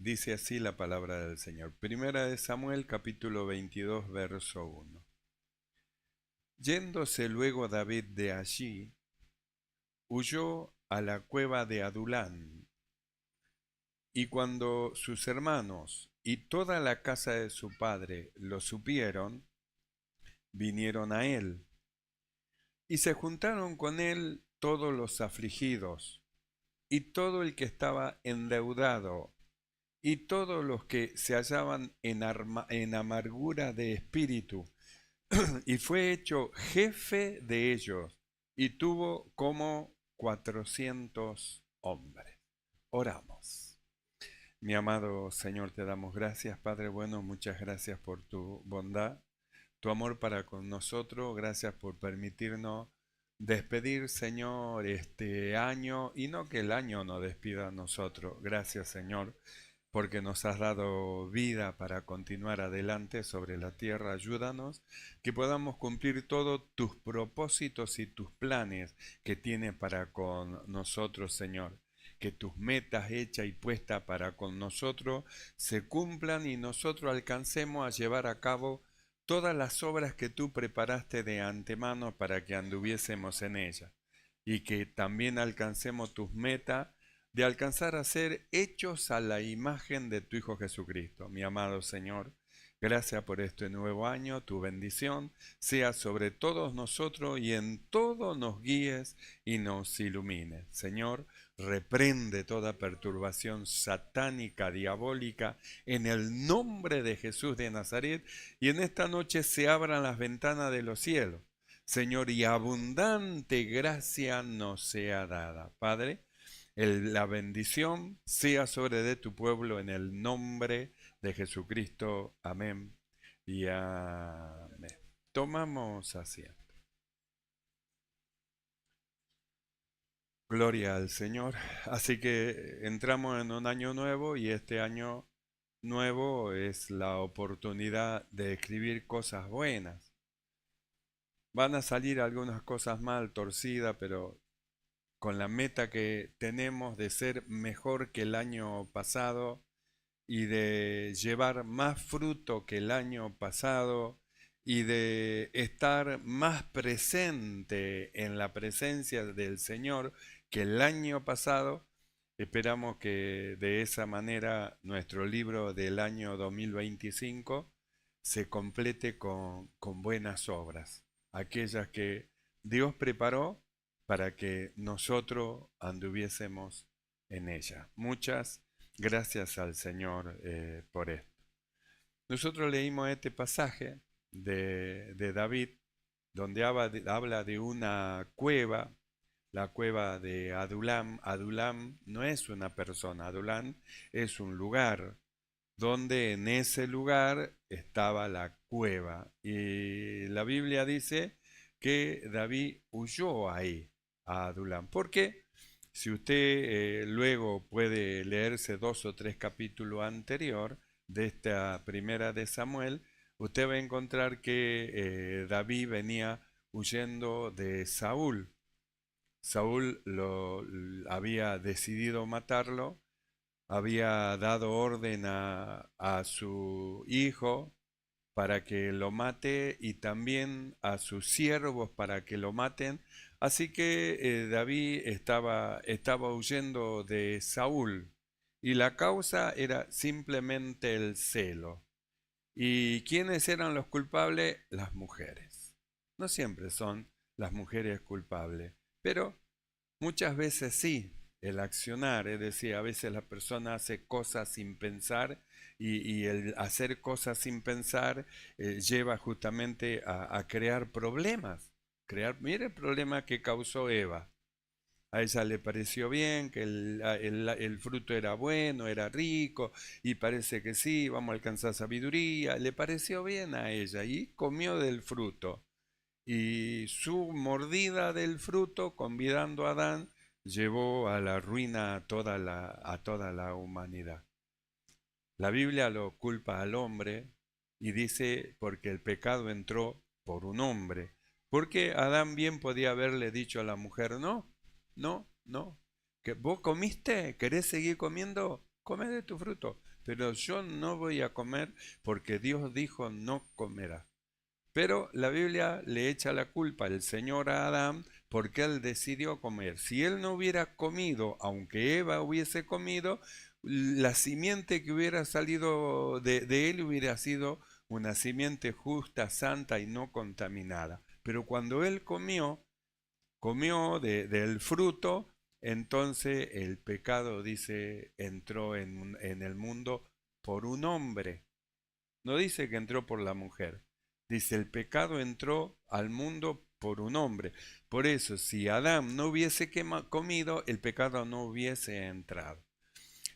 Dice así la palabra del Señor. Primera de Samuel, capítulo 22, verso 1. Yéndose luego David de allí, huyó a la cueva de Adulán, y cuando sus hermanos y toda la casa de su padre lo supieron, vinieron a él, y se juntaron con él todos los afligidos, y todo el que estaba endeudado, y todos los que se hallaban en amargura de espíritu, y fue hecho jefe de ellos, y tuvo como 400 hombres. Oramos. Mi amado Señor, te damos gracias, Padre bueno, muchas gracias por tu bondad, tu amor para con nosotros, gracias por permitirnos despedir, Señor, este año, y no que el año nos despida a nosotros. Gracias, Señor, porque nos has dado vida para continuar adelante sobre la tierra. Ayúdanos que podamos cumplir todos tus propósitos y tus planes que tienes para con nosotros, Señor. Que tus metas hechas y puestas para con nosotros se cumplan y nosotros alcancemos a llevar a cabo todas las obras que tú preparaste de antemano para que anduviésemos en ellas. Y que también alcancemos tus metas de alcanzar a ser hechos a la imagen de tu Hijo Jesucristo. Mi amado Señor, gracias por este nuevo año, tu bendición sea sobre todos nosotros y en todo nos guíes y nos ilumines. Señor, reprende toda perturbación satánica, diabólica, en el nombre de Jesús de Nazaret, y en esta noche se abran las ventanas de los cielos. Señor, y abundante gracia nos sea dada. Padre, la bendición sea sobre de tu pueblo en el nombre de Jesucristo. Amén y amén. Tomamos asiento. Gloria al Señor. Así que entramos en un año nuevo y este año nuevo es la oportunidad de escribir cosas buenas. Van a salir algunas cosas mal, torcidas, pero con la meta que tenemos de ser mejor que el año pasado y de llevar más fruto que el año pasado y de estar más presente en la presencia del Señor que el año pasado. Esperamos que de esa manera nuestro libro del año 2025 se complete con buenas obras, aquellas que Dios preparó para que nosotros anduviésemos en ella. Muchas gracias al Señor por esto. Nosotros leímos este pasaje de David, donde habla de una cueva, la cueva de Adulam. Adulam no es una persona, Adulam es un lugar, donde en ese lugar estaba la cueva. Y la Biblia dice que David huyó ahí, a Adulam. ¿Por qué? Si usted luego puede leerse 2 o 3 capítulos anterior de esta primera de Samuel, usted va a encontrar que David venía huyendo de Saúl. Saúl había decidido matarlo, había dado orden a su hijo para que lo mate y también a sus siervos para que lo maten. Así que David estaba huyendo de Saúl y la causa era simplemente el celo. ¿Y quiénes eran los culpables? Las mujeres. No siempre son las mujeres culpables, pero muchas veces sí, el accionar, es decir, a veces la persona hace cosas sin pensar y el hacer cosas sin pensar lleva justamente a crear problemas. Mire el problema que causó Eva. A ella le pareció bien, que el fruto era bueno, era rico, y parece que sí, vamos a alcanzar sabiduría. Le pareció bien a ella y comió del fruto. Y su mordida del fruto, convidando a Adán, llevó a la ruina a toda la humanidad. La Biblia lo culpa al hombre y dice porque el pecado entró por un hombre. Porque Adán bien podía haberle dicho a la mujer, no, no, no, que vos comiste, querés seguir comiendo, come de tu fruto. pero yo no voy a comer porque Dios dijo no comerás. Pero la Biblia le echa la culpa al Señor a Adán porque él decidió comer. Si él no hubiera comido, aunque Eva hubiese comido, la simiente que hubiera salido de él hubiera sido una simiente justa, santa y no contaminada. Pero cuando él comió del fruto, entonces el pecado, dice, entró en el mundo por un hombre. No dice que entró por la mujer. Dice, el pecado entró al mundo por un hombre. Por eso, si Adán no hubiese comido, el pecado no hubiese entrado.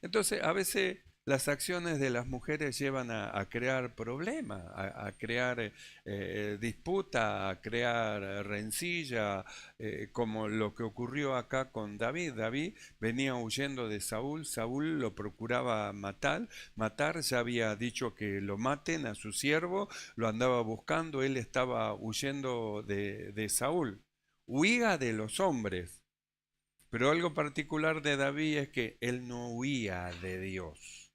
Entonces, a veces las acciones de las mujeres llevan a crear problemas, a crear disputa, a crear rencilla, como lo que ocurrió acá con David. David venía huyendo de Saúl, Saúl lo procuraba matar, ya había dicho que lo maten a su siervo, lo andaba buscando, él estaba huyendo de Saúl. Huía de los hombres. Pero algo particular de David es que él no huía de Dios.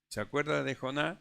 ¿Se acuerda de Jonás?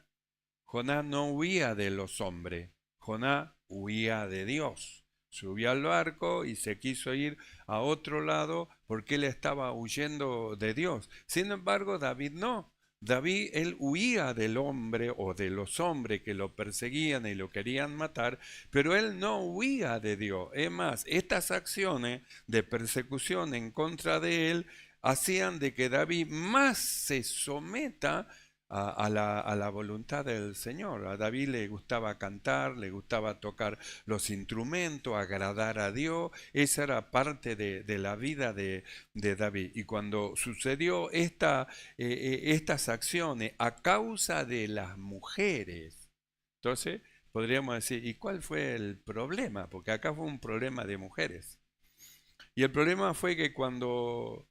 Jonás no huía de los hombres, Jonás huía de Dios. Subió al barco y se quiso ir a otro lado porque él estaba huyendo de Dios. Sin embargo, David no. David, él huía del hombre o de los hombres que lo perseguían y lo querían matar, pero él no huía de Dios. Es más, estas acciones de persecución en contra de él hacían de que David más se someta a la voluntad del Señor. A David le gustaba cantar, le gustaba tocar los instrumentos, agradar a Dios. Esa era parte de la vida de David. Y cuando sucedió estas acciones a causa de las mujeres, entonces podríamos decir, ¿y cuál fue el problema? Porque acá fue un problema de mujeres. Y el problema fue que cuando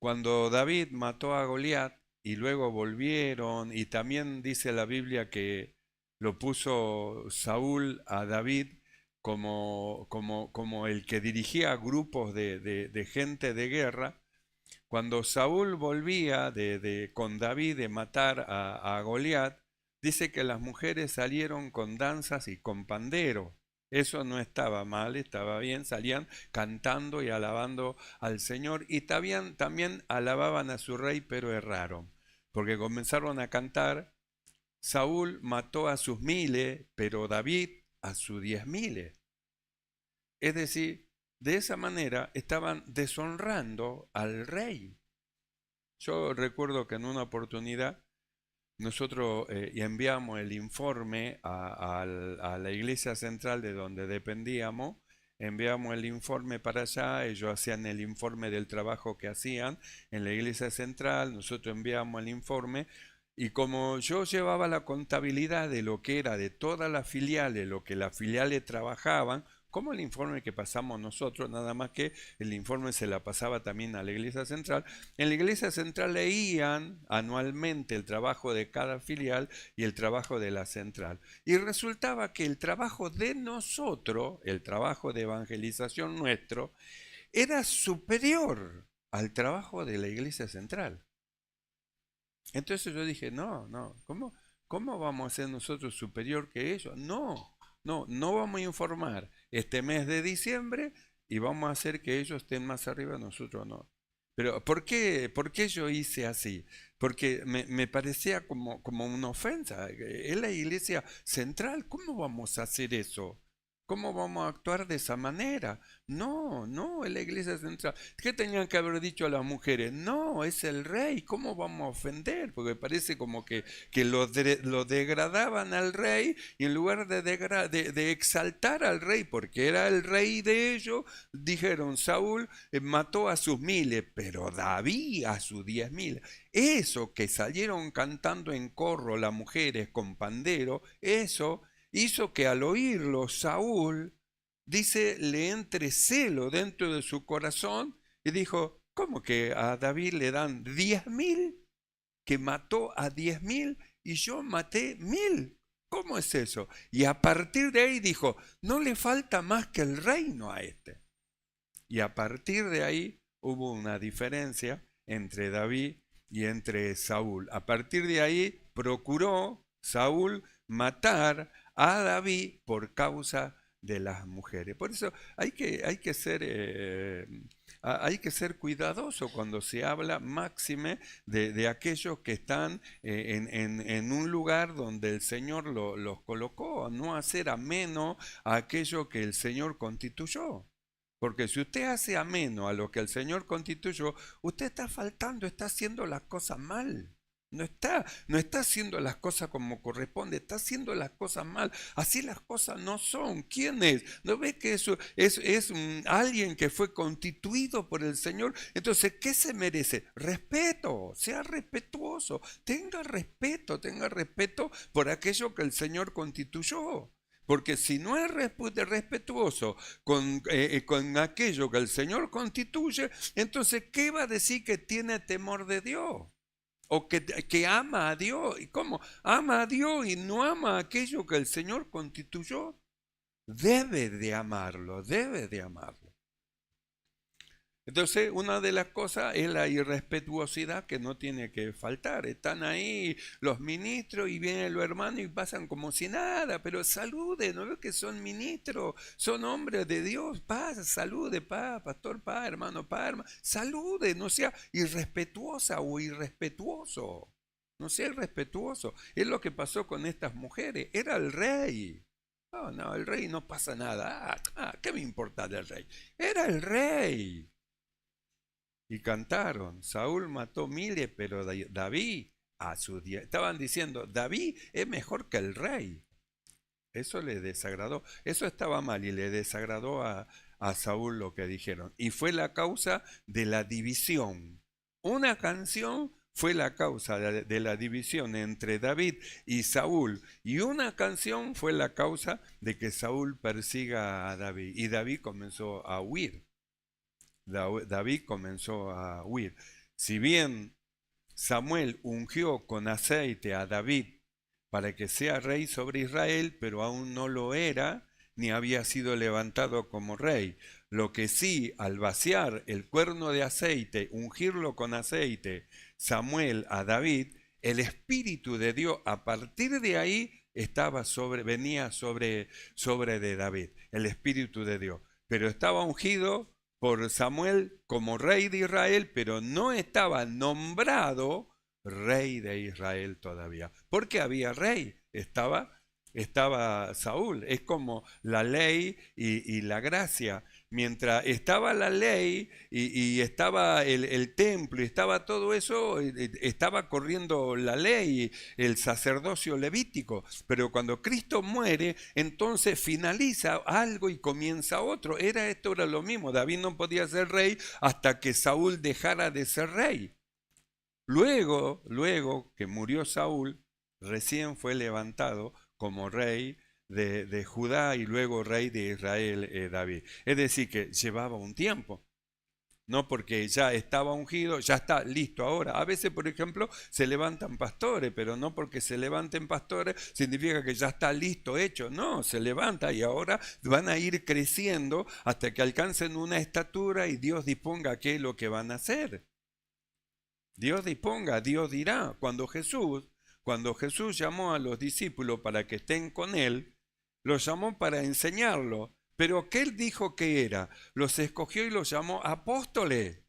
David mató a Goliat y luego volvieron, y también dice la Biblia que lo puso Saúl a David como el que dirigía grupos de gente de guerra, cuando Saúl volvía con David de matar a Goliat, dice que las mujeres salieron con danzas y con pandero. Eso no estaba mal, estaba bien, salían cantando y alabando al Señor y también alababan a su rey, pero erraron, porque comenzaron a cantar, Saúl mató a sus miles, pero David a sus 10.000. Es decir, de esa manera estaban deshonrando al rey. Yo recuerdo que en una oportunidad nosotros enviamos el informe a la iglesia central de donde dependíamos, enviamos el informe para allá, ellos hacían el informe del trabajo que hacían en la iglesia central, nosotros enviamos el informe y como yo llevaba la contabilidad de lo que era de todas las filiales, lo que las filiales trabajaban, como el informe que pasamos nosotros, nada más que el informe se la pasaba también a la iglesia central. En la iglesia central leían anualmente el trabajo de cada filial y el trabajo de la central. Y resultaba que el trabajo de nosotros, el trabajo de evangelización nuestro, era superior al trabajo de la iglesia central. Entonces yo dije, no, ¿cómo vamos a ser nosotros superior que ellos? No vamos a informar este mes de diciembre y vamos a hacer que ellos estén más arriba, nosotros no. Pero ¿por qué yo hice así? Porque me parecía como una ofensa. Es la iglesia central, ¿cómo vamos a hacer eso? ¿Cómo vamos a actuar de esa manera? No, es la iglesia central. ¿Qué tenían que haber dicho a las mujeres? No, es el rey, ¿cómo vamos a ofender? Porque parece como que lo degradaban al rey y en lugar de exaltar al rey, porque era el rey de ellos, dijeron, Saúl mató a sus miles, pero David a sus 10.000. Eso que salieron cantando en corro las mujeres con pandero, eso hizo que al oírlo Saúl, dice, le entre celo dentro de su corazón y dijo, ¿cómo que a David le dan 10.000? Que mató a 10.000 y yo maté 1.000. ¿Cómo es eso? Y a partir de ahí dijo, no le falta más que el reino a este. Y a partir de ahí hubo una diferencia entre David y entre Saúl. A partir de ahí procuró Saúl matar a David por causa de las mujeres. Por eso hay que ser cuidadoso cuando se habla máxime de aquellos que están en un lugar donde el Señor los colocó, no hacer ameno a aquello que el Señor constituyó. Porque si usted hace ameno a lo que el Señor constituyó, usted está faltando, está haciendo las cosas mal. No está haciendo las cosas como corresponde, está haciendo las cosas mal. Así las cosas no son. ¿Quién es? ¿No ve que eso es alguien que fue constituido por el Señor? Entonces, ¿qué se merece? Respeto, sea respetuoso, tenga respeto por aquello que el Señor constituyó. Porque si no es respetuoso con aquello que el Señor constituye, entonces, ¿qué va a decir que tiene temor de Dios? O que ama a Dios. ¿Y cómo? Ama a Dios y no ama aquello que el Señor constituyó. Debe de amarlo, debe de amarlo. Entonces, una de las cosas es la irrespetuosidad que no tiene que faltar. Están ahí los ministros y vienen los hermanos y pasan como si nada, pero salude, ¿no ves que son ministros? Son hombres de Dios, paz, salude, paz, pastor, paz, hermano, salude, no sea irrespetuosa o irrespetuoso. No sea irrespetuoso. Es lo que pasó con estas mujeres. Era el rey. Oh, no, el rey no pasa nada. ¿Qué me importa del rey? Era el rey. Y cantaron, Saúl mató miles, pero David a sus 10. Estaban diciendo, David es mejor que el rey. Eso le desagradó, eso estaba mal y le desagradó a Saúl lo que dijeron. Y fue la causa de la división. Una canción fue la causa de la división entre David y Saúl. Y una canción fue la causa de que Saúl persiga a David. Y David comenzó a huir. David comenzó a huir. Si bien Samuel ungió con aceite a David para que sea rey sobre Israel, pero aún no lo era, ni había sido levantado como rey. Lo que sí, al vaciar el cuerno de aceite, ungirlo con aceite, Samuel a David, el Espíritu de Dios a partir de ahí venía sobre de David, el Espíritu de Dios. Pero estaba ungido por Samuel como rey de Israel, pero no estaba nombrado rey de Israel todavía, porque había rey, estaba Saúl. Es como la ley y la gracia. Mientras estaba la ley y estaba el templo y estaba todo eso, estaba corriendo la ley, el sacerdocio levítico. Pero cuando Cristo muere, entonces finaliza algo y comienza otro. Esto era lo mismo. David no podía ser rey hasta que Saúl dejara de ser rey. Luego que murió Saúl, recién fue levantado como rey de Judá y luego rey de Israel David. Es decir, que llevaba un tiempo. No porque ya estaba ungido, ya está listo ahora. A veces, por ejemplo, se levantan pastores, pero no porque se levanten pastores significa que ya está listo, hecho. No, se levanta y ahora van a ir creciendo hasta que alcancen una estatura y Dios disponga qué es lo que van a hacer. Dios disponga, Dios dirá. Cuando Jesús llamó a los discípulos para que estén con él, los llamó para enseñarlo. Pero ¿qué él dijo que era? Los escogió y los llamó apóstoles.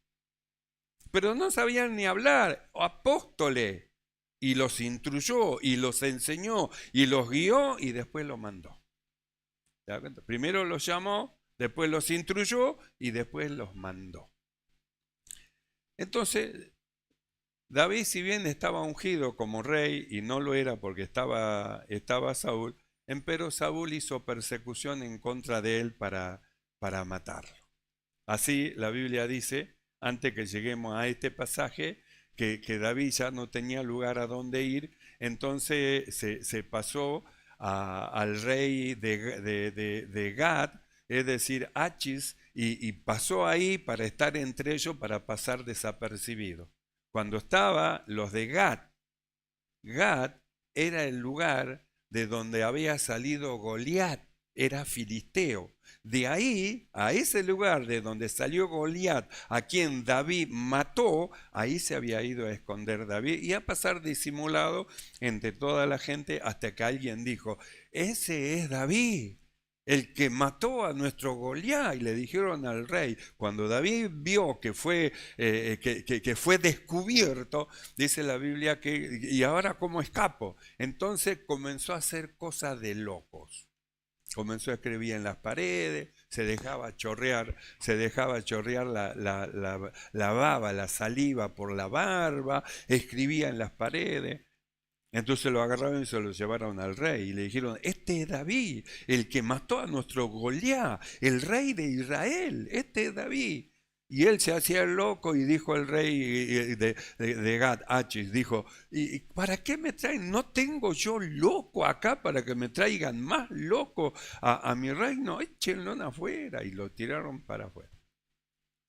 Pero no sabían ni hablar, apóstoles. Y los instruyó y los enseñó y los guió y después los mandó. ¿Te das cuenta? Primero los llamó, después los instruyó y después los mandó. Entonces, David, si bien estaba ungido como rey y no lo era porque estaba Saúl, empero Saúl hizo persecución en contra de él para matarlo. Así la Biblia dice, antes que lleguemos a este pasaje, que David ya no tenía lugar a donde ir, entonces se pasó al rey de Gad, es decir, Achis, y pasó ahí para estar entre ellos, para pasar desapercibido. Cuando estaba los de Gad era el lugar de donde había salido Goliat, era filisteo. De ahí, a ese lugar de donde salió Goliat, a quien David mató, ahí se había ido a esconder David y a pasar disimulado entre toda la gente hasta que alguien dijo, ese es David, el que mató a nuestro Goliat. Y le dijeron al rey, cuando David vio que fue, que fue descubierto, dice la Biblia que, ¿y ahora cómo escapo? Entonces comenzó a hacer cosas de locos. Comenzó a escribir en las paredes, se dejaba chorrear la baba, la saliva por la barba, escribía en las paredes. Entonces lo agarraron y se lo llevaron al rey y le dijeron, este es David, el que mató a nuestro Goliat, el rey de Israel, este es David. Y él se hacía el loco y dijo al rey de Gat, Achis, dijo, ¿y para qué me traen? ¿No tengo yo loco acá para que me traigan más loco a mi reino? Échenlo afuera. Y lo tiraron para afuera.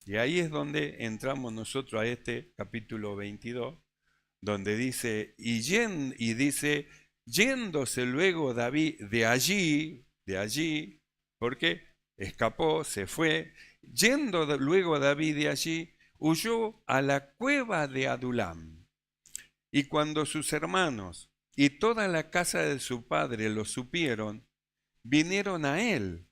Y ahí es donde entramos nosotros a este capítulo 22, donde dice, dice, yéndose luego David de allí, porque escapó, se fue, luego David de allí, huyó a la cueva de Adulam. Y cuando sus hermanos y toda la casa de su padre lo supieron, vinieron a él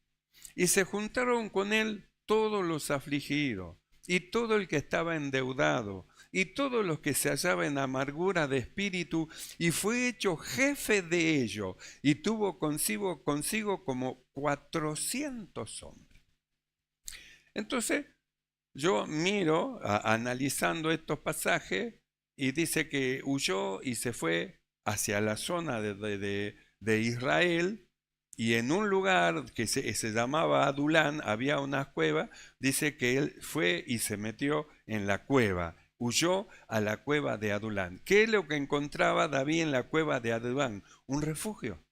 y se juntaron con él todos los afligidos y todo el que estaba endeudado y todos los que se hallaban en amargura de espíritu, y fue hecho jefe de ellos, y tuvo consigo como 400 hombres. Entonces, yo miro, analizando estos pasajes, y dice que huyó y se fue hacia la zona de Israel, y en un lugar que se llamaba Adulán, había una cueva, dice que él fue y se metió en la cueva. Huyó a la cueva de Adulán. ¿Qué es lo que encontraba David en la cueva de Adulán? Un refugio.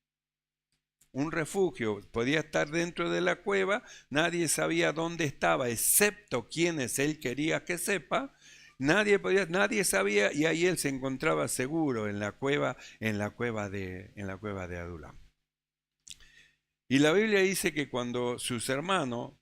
Un refugio. Podía estar dentro de la cueva, nadie sabía dónde estaba, excepto quienes él quería que sepa. Nadie sabía, y ahí él se encontraba seguro en la cueva de Adulán. Y la Biblia dice que cuando sus hermanos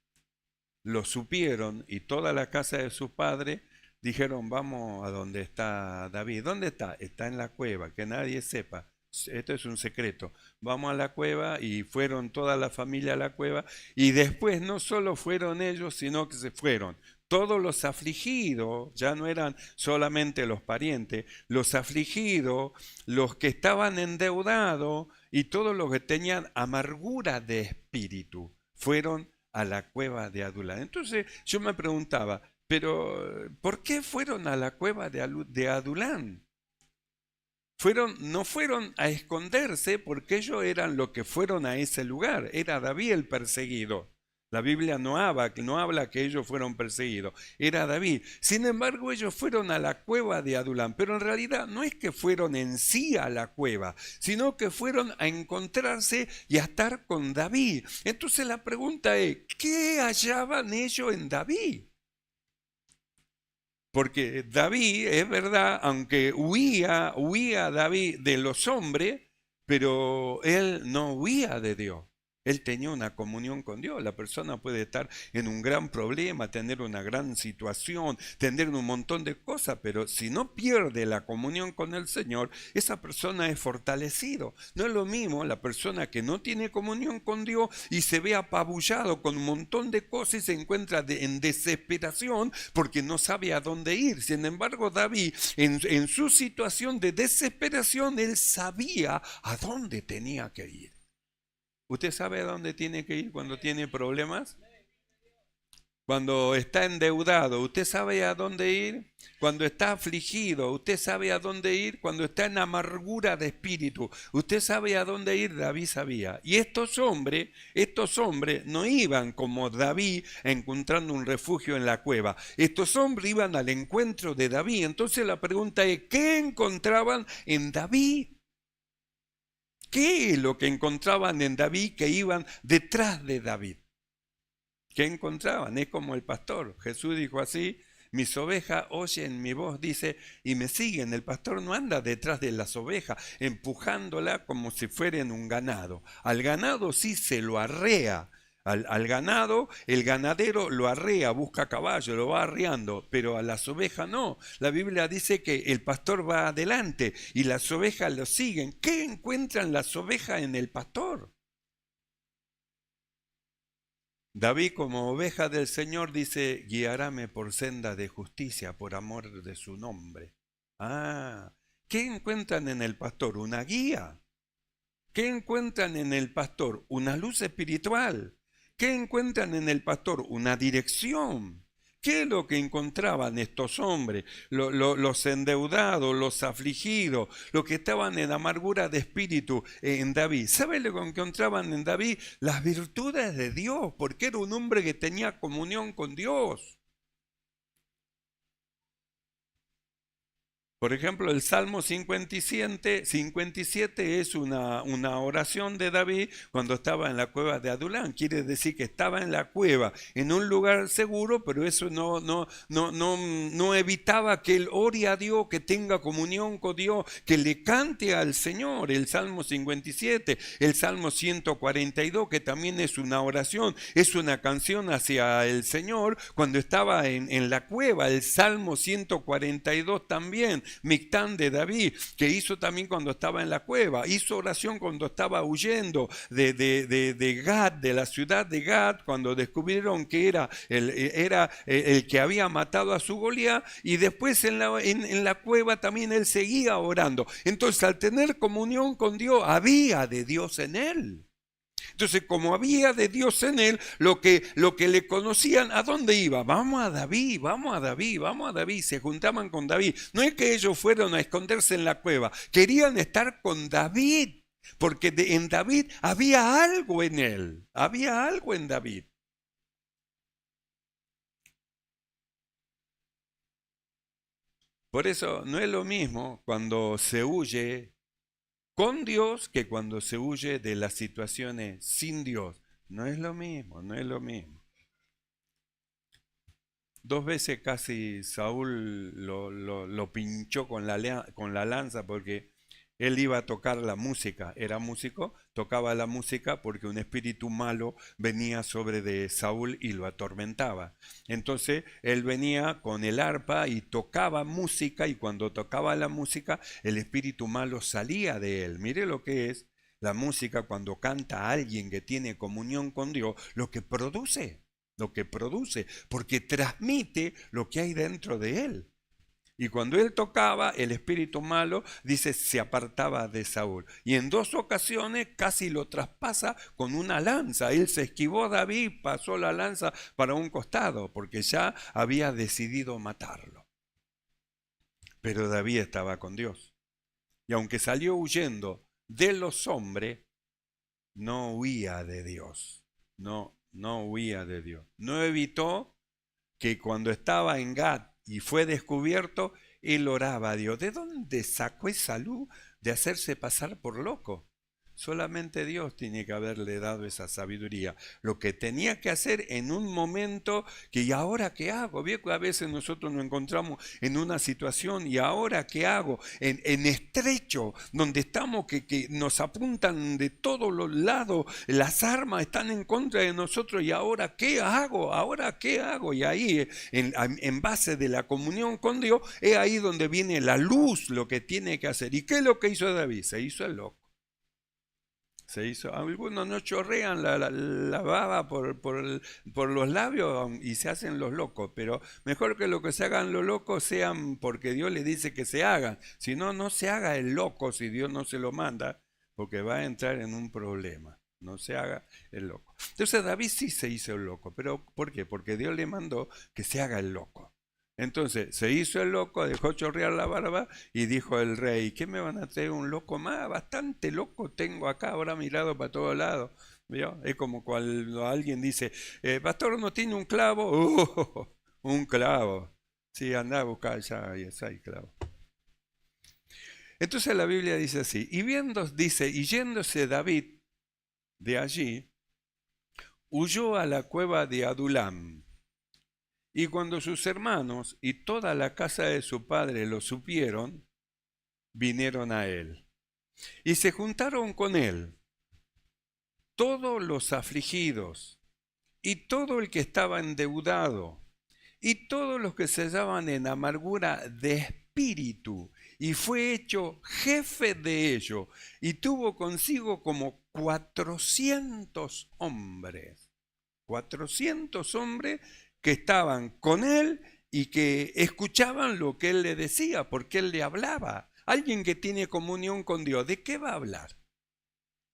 lo supieron y toda la casa de su padre, dijeron, vamos a donde está David. ¿Dónde está? Está en la cueva, que nadie sepa. Esto es un secreto. Vamos a la cueva, y fueron toda la familia a la cueva, y después no solo fueron ellos, sino que se fueron todos los afligidos, ya no eran solamente los parientes, los afligidos, los que estaban endeudados y todos los que tenían amargura de espíritu, fueron a la cueva de Adulán. Entonces yo me preguntaba, pero ¿por qué fueron a la cueva de Adulán? No fueron a esconderse porque ellos eran los que fueron a ese lugar. Era David el perseguido. La Biblia no habla que ellos fueron perseguidos. Era David. Sin embargo, ellos fueron a la cueva de Adulán. Pero en realidad no es que fueron en sí a la cueva, sino que fueron a encontrarse y a estar con David. Entonces la pregunta es, ¿qué hallaban ellos en David? Porque David, es verdad, aunque huía David de los hombres, pero él no huía de Dios. Él tenía una comunión con Dios. La persona puede estar en un gran problema, tener una gran situación, tener un montón de cosas, pero si no pierde la comunión con el Señor, esa persona es fortalecido. No es lo mismo la persona que no tiene comunión con Dios y se ve apabullado con un montón de cosas y se encuentra en desesperación porque no sabe a dónde ir. Sin embargo, David, en su situación de desesperación, él sabía a dónde tenía que ir. ¿Usted sabe a dónde tiene que ir cuando tiene problemas? Cuando está endeudado, ¿usted sabe a dónde ir? Cuando está afligido, ¿usted sabe a dónde ir? Cuando está en amargura de espíritu, ¿usted sabe a dónde ir? David sabía. Y estos hombres no iban como David encontrando un refugio en la cueva. Estos hombres iban al encuentro de David. Entonces la pregunta es, ¿qué encontraban en David? ¿Qué es lo que encontraban en David que iban detrás de David? ¿Qué encontraban? Es como el pastor. Jesús dijo así, mis ovejas oyen mi voz, dice, y me siguen. El pastor no anda detrás de las ovejas, empujándola como si fueran un ganado. Al ganado sí se lo arrea. Al ganado, el ganadero lo arrea, busca caballo, lo va arreando, pero a las ovejas no. La Biblia dice que el pastor va adelante y las ovejas lo siguen. ¿Qué encuentran las ovejas en el pastor? David, como oveja del Señor, dice, guiaráme por senda de justicia, por amor de su nombre. Ah, ¿qué encuentran en el pastor? Una guía. ¿Qué encuentran en el pastor? Una luz espiritual. ¿Qué encuentran en el pastor? Una dirección. ¿Qué es lo que encontraban estos hombres? Los endeudados, los afligidos, los que estaban en amargura de espíritu en David. ¿Sabe lo que encontraban en David? Las virtudes de Dios, porque era un hombre que tenía comunión con Dios. Por ejemplo, el Salmo 57 es una oración de David cuando estaba en la cueva de Adulán. Quiere decir que estaba en la cueva, en un lugar seguro, pero eso no evitaba que él ore a Dios, que tenga comunión con Dios, que le cante al Señor. El Salmo 57, el Salmo 142, que también es una oración, es una canción hacia el Señor cuando estaba en la cueva. El Salmo 142 también. Mictán de David, que hizo también cuando estaba en la cueva, hizo oración cuando estaba huyendo de Gad, de la ciudad de Gad, cuando descubrieron que era el que había matado a su Goliat, y después en la cueva también él seguía orando. Entonces, al tener comunión con Dios, había de Dios en él. Entonces, como había de Dios en él, lo que le conocían, ¿a dónde iba? Vamos a David, vamos a David, vamos a David. Se juntaban con David. No es que ellos fueron a esconderse en la cueva, querían estar con David, porque en David había algo en él, había algo en David. Por eso no es lo mismo cuando se huye con Dios que cuando se huye de las situaciones sin Dios. No es lo mismo, no es lo mismo. 2 veces casi Saúl lo pinchó con la lanza porque él iba a tocar la música, era músico, tocaba la música porque un espíritu malo venía sobre de Saúl y lo atormentaba. Entonces él venía con el arpa y tocaba música, y cuando tocaba la música el espíritu malo salía de él. Mire lo que es la música cuando canta a alguien que tiene comunión con Dios, lo que produce, porque transmite lo que hay dentro de él. Y cuando él tocaba, el espíritu malo, dice, se apartaba de Saúl. Y en 2 ocasiones casi lo traspasa con una lanza. Él se esquivó, David pasó la lanza para un costado, porque ya había decidido matarlo. Pero David estaba con Dios. Y aunque salió huyendo de los hombres, no huía de Dios. No huía de Dios. No evitó que cuando estaba en Gad y fue descubierto, él oraba a Dios. ¿De dónde sacó esa luz de hacerse pasar por loco? Solamente Dios tiene que haberle dado esa sabiduría. Lo que tenía que hacer en un momento que, ¿y ahora qué hago? Bien que a veces nosotros nos encontramos en una situación, ¿y ahora qué hago? En estrecho, donde estamos, que nos apuntan de todos los lados, las armas están en contra de nosotros, ¿y ahora qué hago? ¿Ahora qué hago? Y ahí, en base de la comunión con Dios, es ahí donde viene la luz, lo que tiene que hacer. ¿Y qué es lo que hizo David? Se hizo el loco. Algunos no chorrean la baba por los labios y se hacen los locos, pero mejor que lo que se hagan los locos sean porque Dios le dice que se hagan. Si no, no se haga el loco si Dios no se lo manda, porque va a entrar en un problema. No se haga el loco. Entonces David sí se hizo el loco, pero ¿por qué? Porque Dios le mandó que se haga el loco. Entonces se hizo el loco, dejó chorrear la barba y dijo el rey, ¿qué me van a traer un loco más? Bastante loco tengo acá, ahora mirado para todos lados. ¿Vio? Es como cuando alguien dice, pastor, ¿no tiene un clavo? Un clavo. Sí, anda a buscar ya, hay clavo. Entonces la Biblia dice así, dice, y yéndose David de allí, huyó a la cueva de Adulam. Y cuando sus hermanos y toda la casa de su padre lo supieron, vinieron a él. Y se juntaron con él todos los afligidos, y todo el que estaba endeudado, y todos los que se hallaban en amargura de espíritu, y fue hecho jefe de ellos, y tuvo consigo como 400 hombres. 400 hombres que estaban con él y que escuchaban lo que él le decía, porque él le hablaba. Alguien que tiene comunión con Dios, ¿de qué va a hablar?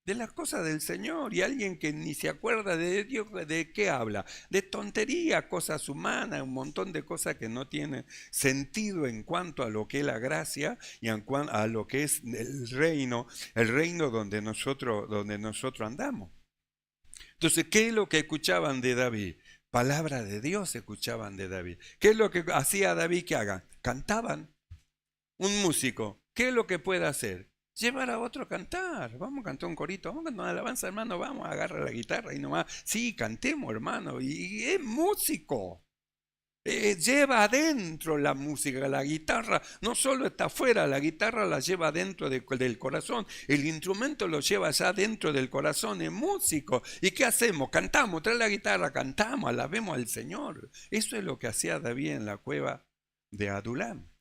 De las cosas del Señor. Y alguien que ni se acuerda de Dios, ¿de qué habla? De tontería, cosas humanas, un montón de cosas que no tienen sentido en cuanto a lo que es la gracia y en cuanto a lo que es el reino donde nosotros andamos. Entonces, ¿qué es lo que escuchaban de David? Palabra de Dios escuchaban de David. ¿Qué es lo que hacía David que haga? Cantaban. Un músico, ¿qué es lo que puede hacer? Llevar a otro a cantar. Vamos a cantar un corito, vamos a cantar una alabanza, hermano, vamos a agarrar la guitarra y nomás. Sí, cantemos, hermano. Y es músico. Lleva adentro la música, la guitarra no solo está afuera, la guitarra la lleva adentro del corazón, el instrumento lo lleva ya dentro del corazón, es músico. ¿Y qué hacemos? Cantamos, trae la guitarra, cantamos, alabemos al Señor. Eso es lo que hacía David en la cueva de Adulam.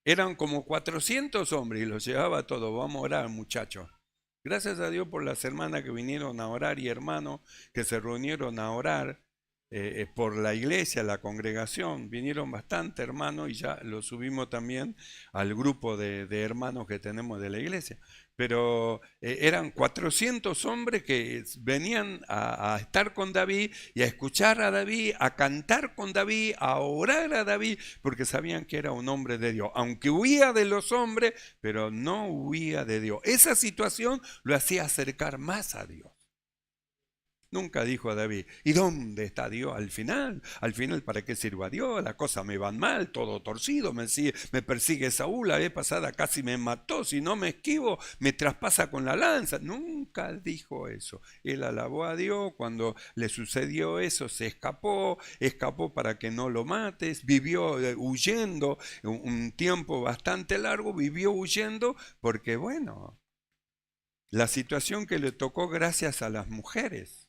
Eran como 400 hombres y los llevaba todos. Vamos a orar, muchachos. Gracias a Dios por las hermanas que vinieron a orar y hermanos que se reunieron a orar. Por la iglesia, la congregación, vinieron bastante hermanos y ya lo subimos también al grupo de hermanos que tenemos de la iglesia. Pero eran 400 hombres que venían a estar con David y a escuchar a David, a cantar con David, a orar a David, porque sabían que era un hombre de Dios. Aunque huía de los hombres, pero no huía de Dios. Esa situación lo hacía acercar más a Dios. Nunca dijo a David, ¿y dónde está Dios al final? Al final, ¿para qué sirvo a Dios? Las cosas me van mal, todo torcido, me persigue Saúl, la vez pasada casi me mató, si no me esquivo, me traspasa con la lanza. Nunca dijo eso. Él alabó a Dios, cuando le sucedió eso, se escapó para que no lo mates, vivió huyendo un tiempo bastante largo, vivió huyendo porque, bueno, la situación que le tocó gracias a las mujeres.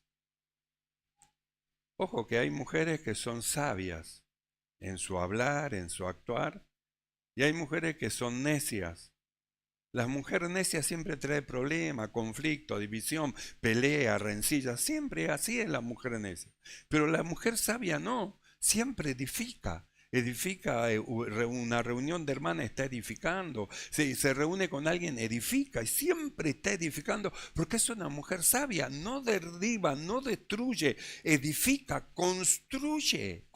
Ojo que hay mujeres que son sabias en su hablar, en su actuar, y hay mujeres que son necias. La mujer necia siempre trae problemas, conflicto, división, pelea, rencilla. Siempre así es la mujer necia. Pero la mujer sabia no, siempre edifica. Edifica, una reunión de hermanas está edificando, se reúne con alguien, edifica y siempre está edificando porque es una mujer sabia, no derriba, no destruye, edifica, construye,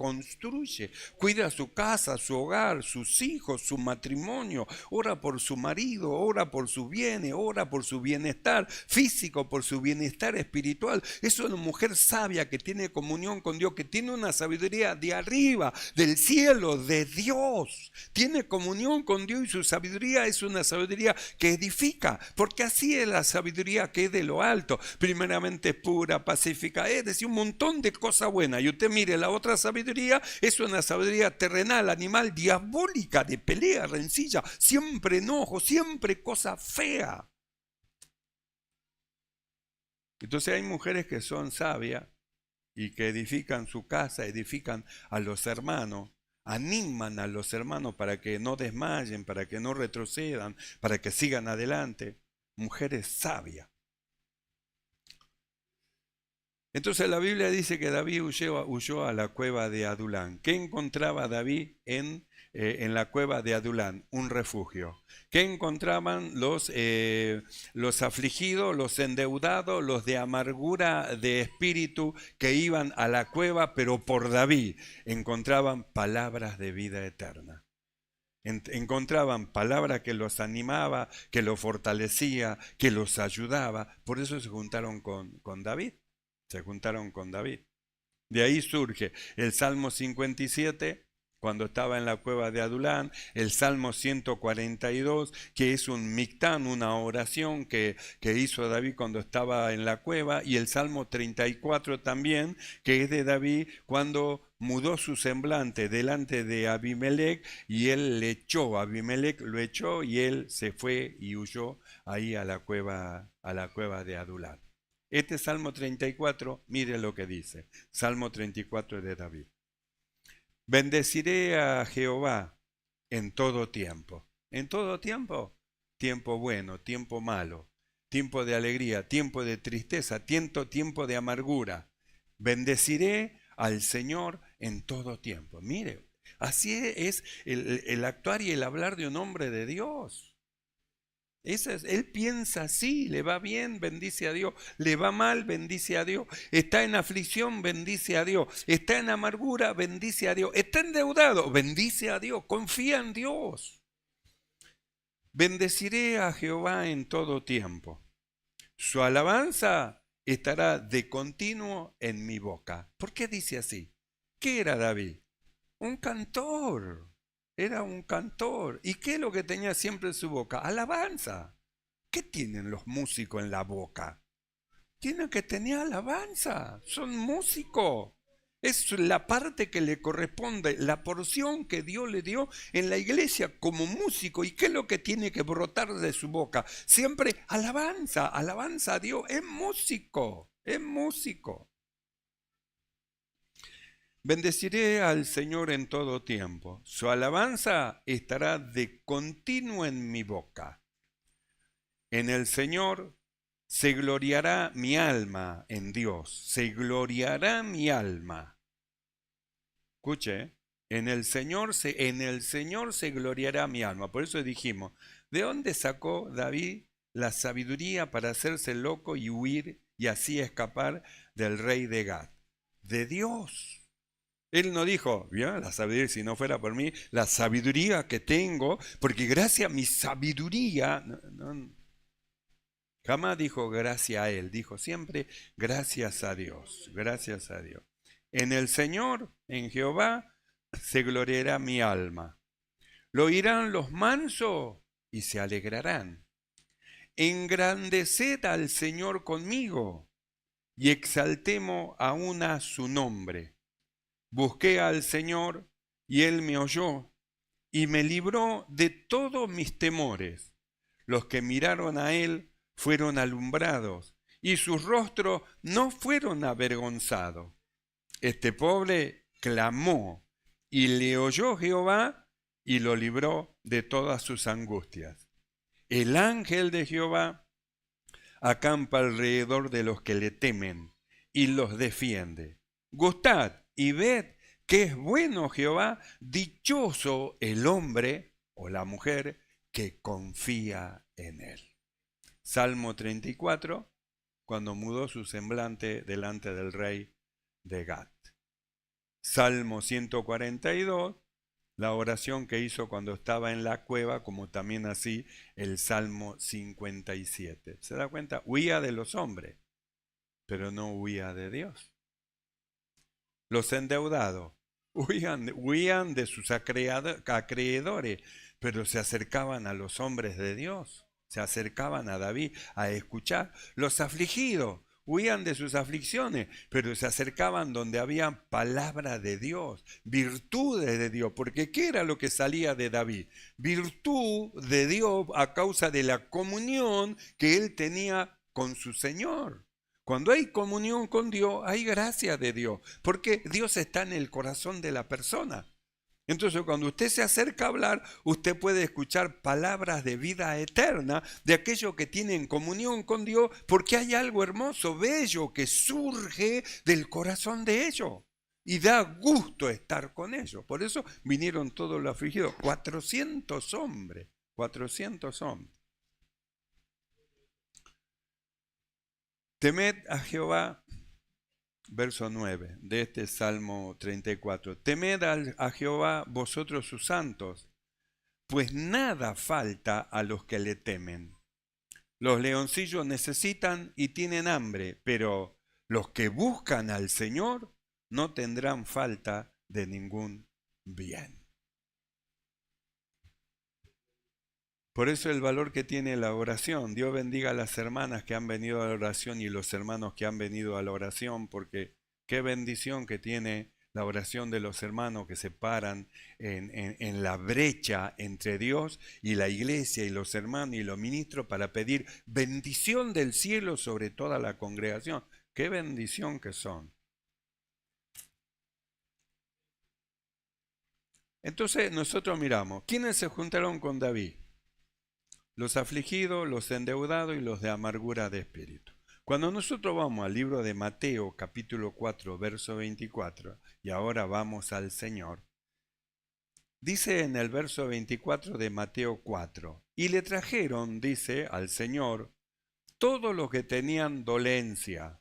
cuida su casa, su hogar, sus hijos, su matrimonio, ora por su marido, ora por sus bienes, ora por su bienestar físico, por su bienestar espiritual. Es una mujer sabia que tiene comunión con Dios, que tiene una sabiduría de arriba, del cielo, de Dios. Tiene comunión con Dios y su sabiduría es una sabiduría que edifica, porque así es la sabiduría que es de lo alto. Primeramente pura, pacífica, es decir, un montón de cosas buenas. Y usted mire, la otra sabiduría es una sabiduría terrenal, animal, diabólica, de pelea, rencilla, siempre enojo, siempre cosa fea. Entonces hay mujeres que son sabias y que edifican su casa, edifican a los hermanos, animan a los hermanos para que no desmayen, para que no retrocedan, para que sigan adelante. Mujeres sabias. Entonces la Biblia dice que David huyó a la cueva de Adulán. ¿Qué encontraba David en la cueva de Adulán? Un refugio. ¿Qué encontraban los afligidos, los endeudados, los de amargura de espíritu que iban a la cueva, pero por David? Encontraban palabras de vida eterna. Encontraban palabras que los animaba, que los fortalecía, que los ayudaba. Por eso se juntaron con David. Se juntaron con David. De ahí surge el Salmo 57, cuando estaba en la cueva de Adulán, el Salmo 142, que es un mictán, una oración que hizo David cuando estaba en la cueva, y el Salmo 34 también, que es de David cuando mudó su semblante delante de Abimelech y él le echó, Abimelech lo echó y él se fue y huyó ahí a la cueva de Adulán. Este Salmo 34, mire lo que dice, Salmo 34 de David. Bendeciré a Jehová en todo tiempo. ¿En todo tiempo? Tiempo bueno, tiempo malo, tiempo de alegría, tiempo de tristeza, tiempo de amargura. Bendeciré al Señor en todo tiempo. Mire, así es el actuar y el hablar de un hombre de Dios. Él piensa así, le va bien, bendice a Dios, le va mal, bendice a Dios, está en aflicción, bendice a Dios, está en amargura, bendice a Dios, está endeudado, bendice a Dios, confía en Dios. Bendeciré a Jehová en todo tiempo. Su alabanza estará de continuo en mi boca. ¿Por qué dice así? ¿Qué era David? Un cantor. Era un cantor. ¿Y qué es lo que tenía siempre en su boca? Alabanza. ¿Qué tienen los músicos en la boca? Tienen que tener alabanza. Son músicos. Es la parte que le corresponde, la porción que Dios le dio en la iglesia como músico. ¿Y qué es lo que tiene que brotar de su boca? Siempre alabanza, alabanza a Dios. Es músico, es músico. Bendeciré al Señor en todo tiempo. Su alabanza estará de continuo en mi boca. En el Señor se gloriará mi alma en Dios. Se gloriará mi alma. Escuche, en el Señor se gloriará mi alma. Por eso dijimos, ¿de dónde sacó David la sabiduría para hacerse loco y huir y así escapar del rey de Gad? De Dios. Él no dijo, bien, la sabiduría, si no fuera por mí, la sabiduría que tengo, porque gracias a mi sabiduría, jamás dijo gracias a Él, dijo siempre gracias a Dios, gracias a Dios. En el Señor, en Jehová, se gloriará mi alma. Lo oirán los mansos y se alegrarán. Engrandeced al Señor conmigo y exaltemos aún a su nombre. Busqué al Señor y Él me oyó y me libró de todos mis temores. Los que miraron a Él fueron alumbrados y sus rostros no fueron avergonzados. Este pobre clamó y le oyó Jehová y lo libró de todas sus angustias. El ángel de Jehová acampa alrededor de los que le temen y los defiende. Gustad y ved que es bueno Jehová, dichoso el hombre o la mujer que confía en él. Salmo 34, cuando mudó su semblante delante del rey de Gad. Salmo 142, la oración que hizo cuando estaba en la cueva, como también así el Salmo 57. ¿Se da cuenta? Huía de los hombres, pero no huía de Dios. Los endeudados huían de sus acreedores, pero se acercaban a los hombres de Dios, se acercaban a David a escuchar. Los afligidos huían de sus aflicciones, pero se acercaban donde había palabra de Dios, virtudes de Dios, porque ¿qué era lo que salía de David? Virtud de Dios a causa de la comunión que él tenía con su Señor. Cuando hay comunión con Dios, hay gracia de Dios, porque Dios está en el corazón de la persona. Entonces, cuando usted se acerca a hablar, usted puede escuchar palabras de vida eterna de aquellos que tienen comunión con Dios, porque hay algo hermoso, bello, que surge del corazón de ellos. Y da gusto estar con ellos. Por eso vinieron todos los afligidos, 400 hombres, 400 hombres. Temed a Jehová, verso 9 de este Salmo 34. Temed a Jehová vosotros sus santos, pues nada falta a los que le temen. Los leoncillos necesitan y tienen hambre, pero los que buscan al Señor no tendrán falta de ningún bien. Por eso el valor que tiene la oración. Dios bendiga a las hermanas que han venido a la oración y los hermanos que han venido a la oración, porque qué bendición que tiene la oración de los hermanos que se paran en la brecha entre Dios y la iglesia y los hermanos y los ministros para pedir bendición del cielo sobre toda la congregación. Qué bendición que son. Entonces nosotros miramos, ¿quiénes se juntaron con David? Los afligidos, los endeudados y los de amargura de espíritu. Cuando nosotros vamos al libro de Mateo capítulo 4, verso 24, y ahora vamos al Señor, dice en el verso 24 de Mateo 4, y le trajeron, dice, al Señor, todos los que tenían dolencia,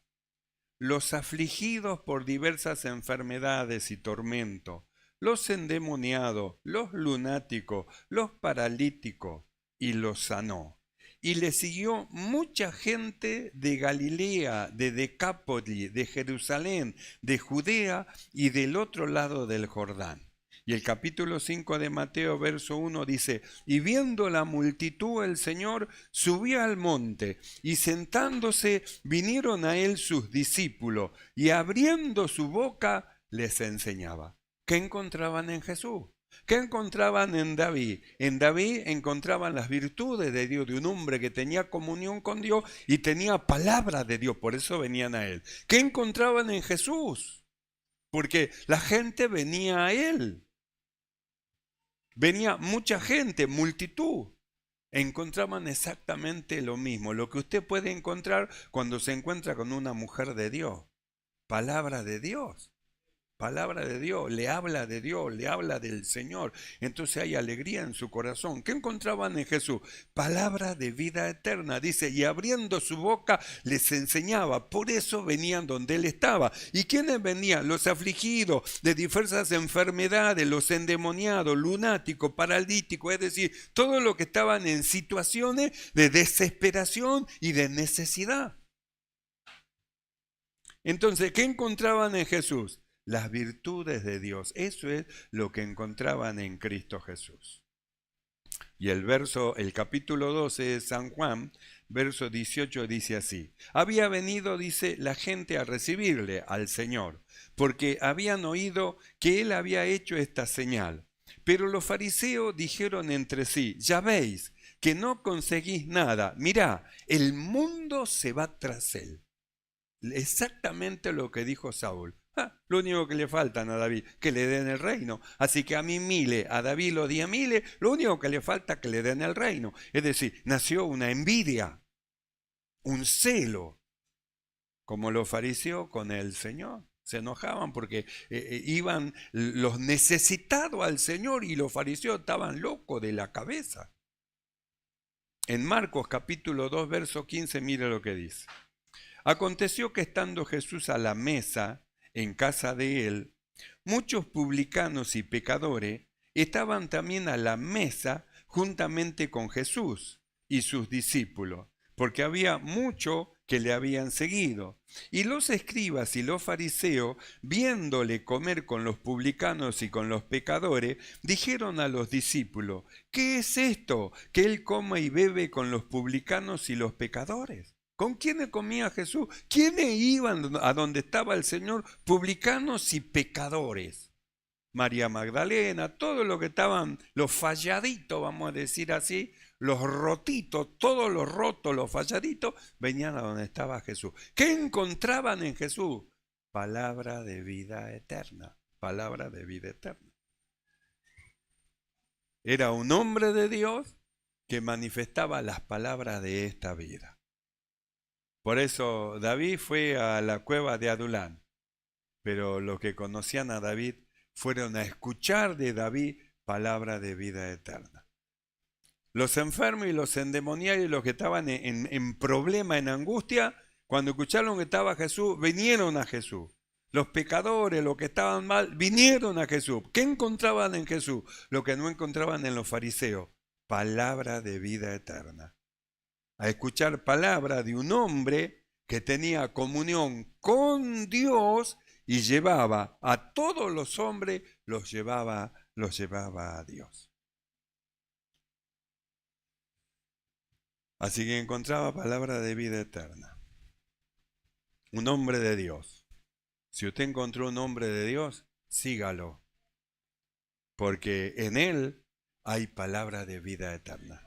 los afligidos por diversas enfermedades y tormento, los endemoniados, los lunáticos, los paralíticos, y los sanó. Y le siguió mucha gente de Galilea, de Decápolis, de Jerusalén, de Judea y del otro lado del Jordán. Y el capítulo 5 de Mateo, verso 1 dice, y viendo la multitud el Señor subió al monte, y sentándose vinieron a él sus discípulos, y abriendo su boca les enseñaba. ¿Qué encontraban en Jesús? ¿Qué encontraban en David? En David encontraban las virtudes de Dios, de un hombre que tenía comunión con Dios y tenía palabra de Dios, por eso venían a él. ¿Qué encontraban en Jesús? Porque la gente venía a él. Venía mucha gente, multitud. Encontraban exactamente lo mismo, lo que usted puede encontrar cuando se encuentra con una mujer de Dios. Palabra de Dios. Palabra de Dios, le habla de Dios, le habla del Señor. Entonces hay alegría en su corazón. ¿Qué encontraban en Jesús? Palabra de vida eterna. Dice, y abriendo su boca les enseñaba. Por eso venían donde él estaba. ¿Y quiénes venían? Los afligidos de diversas enfermedades, los endemoniados, lunáticos, paralíticos. Es decir, todos los que estaban en situaciones de desesperación y de necesidad. Entonces, ¿qué encontraban en Jesús? Las virtudes de Dios. Eso es lo que encontraban en Cristo Jesús. Y el capítulo 12 de San Juan, verso 18 dice así. Había venido, dice, la gente a recibirle al Señor, porque habían oído que él había hecho esta señal. Pero los fariseos dijeron entre sí, ya veis que no conseguís nada. Mirá, el mundo se va tras él. Exactamente lo que dijo Saúl. Lo único que le faltan a David, que le den el reino. Así que a mí miles, a David los 10 miles, lo único que le falta es que le den el reino. Es decir, nació una envidia, un celo, como los fariseos con el Señor. Se enojaban porque iban los necesitados al Señor y los fariseos estaban locos de la cabeza. En Marcos capítulo 2, verso 15, mire lo que dice. Aconteció que estando Jesús a la mesa en casa de él, muchos publicanos y pecadores estaban también a la mesa juntamente con Jesús y sus discípulos, porque había muchos que le habían seguido. Y los escribas y los fariseos, viéndole comer con los publicanos y con los pecadores, dijeron a los discípulos, ¿qué es esto, que él coma y bebe con los publicanos y los pecadores? ¿Con quiénes comía Jesús? ¿Quiénes iban a donde estaba el Señor? Publicanos y pecadores. María Magdalena, todos los que estaban, los falladitos, vamos a decir así, los rotitos, todos los rotos, los falladitos, venían a donde estaba Jesús. ¿Qué encontraban en Jesús? Palabra de vida eterna. Palabra de vida eterna. Era un hombre de Dios que manifestaba las palabras de esta vida. Por eso David fue a la cueva de Adulán, pero los que conocían a David fueron a escuchar de David palabra de vida eterna. Los enfermos y los endemoniados y los que estaban en problema, en angustia, cuando escucharon que estaba Jesús, vinieron a Jesús. Los pecadores, los que estaban mal, vinieron a Jesús. ¿Qué encontraban en Jesús? Lo que no encontraban en los fariseos, palabra de vida eterna. A escuchar palabra de un hombre que tenía comunión con Dios y llevaba a todos los hombres, los llevaba a Dios. Así que encontraba palabra de vida eterna. Un hombre de Dios. Si usted encontró un hombre de Dios, sígalo, porque en él hay palabra de vida eterna.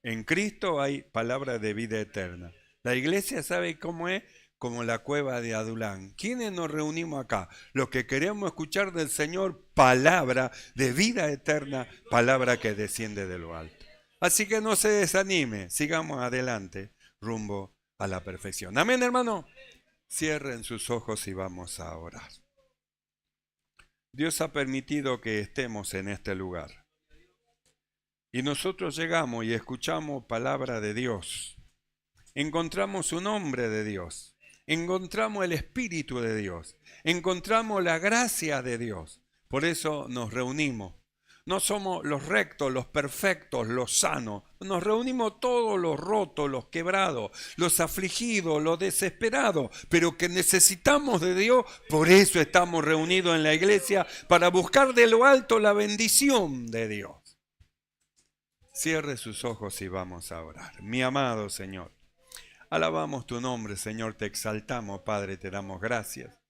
En Cristo hay palabra de vida eterna. La iglesia sabe cómo es, como la cueva de Adulán. ¿Quiénes nos reunimos acá? Los que queremos escuchar del Señor palabra de vida eterna, palabra que desciende de lo alto. Así que no se desanime, sigamos adelante, rumbo a la perfección. Amén, hermano. Cierren sus ojos y vamos a orar. Dios ha permitido que estemos en este lugar. Y nosotros llegamos y escuchamos palabra de Dios. Encontramos un hombre de Dios. Encontramos el Espíritu de Dios. Encontramos la gracia de Dios. Por eso nos reunimos. No somos los rectos, los perfectos, los sanos. Nos reunimos todos los rotos, los quebrados, los afligidos, los desesperados, pero que necesitamos de Dios. Por eso estamos reunidos en la iglesia, para buscar de lo alto la bendición de Dios. Cierre sus ojos y vamos a orar. Mi amado Señor, alabamos tu nombre, Señor, te exaltamos, Padre, te damos gracias.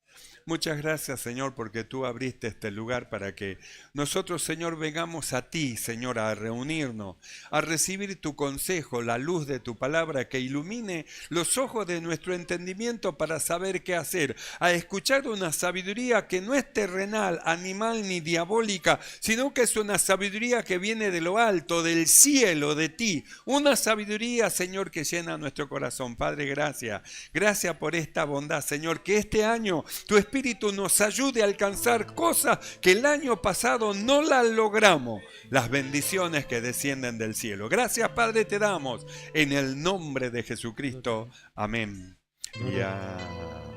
Muchas gracias, Señor, porque tú abriste este lugar para que nosotros, Señor, vengamos a ti, Señor, a reunirnos, a recibir tu consejo, la luz de tu palabra que ilumine los ojos de nuestro entendimiento para saber qué hacer, a escuchar una sabiduría que no es terrenal, animal ni diabólica, sino que es una sabiduría que viene de lo alto, del cielo, de ti. Una sabiduría, Señor, que llena nuestro corazón. Padre, gracias. Gracias por esta bondad, Señor, que este año tu Espíritu nos ayude a alcanzar cosas que el año pasado no las logramos. Las bendiciones que descienden del cielo. Gracias, Padre, te damos en el nombre de Jesucristo. Amén. Y amén.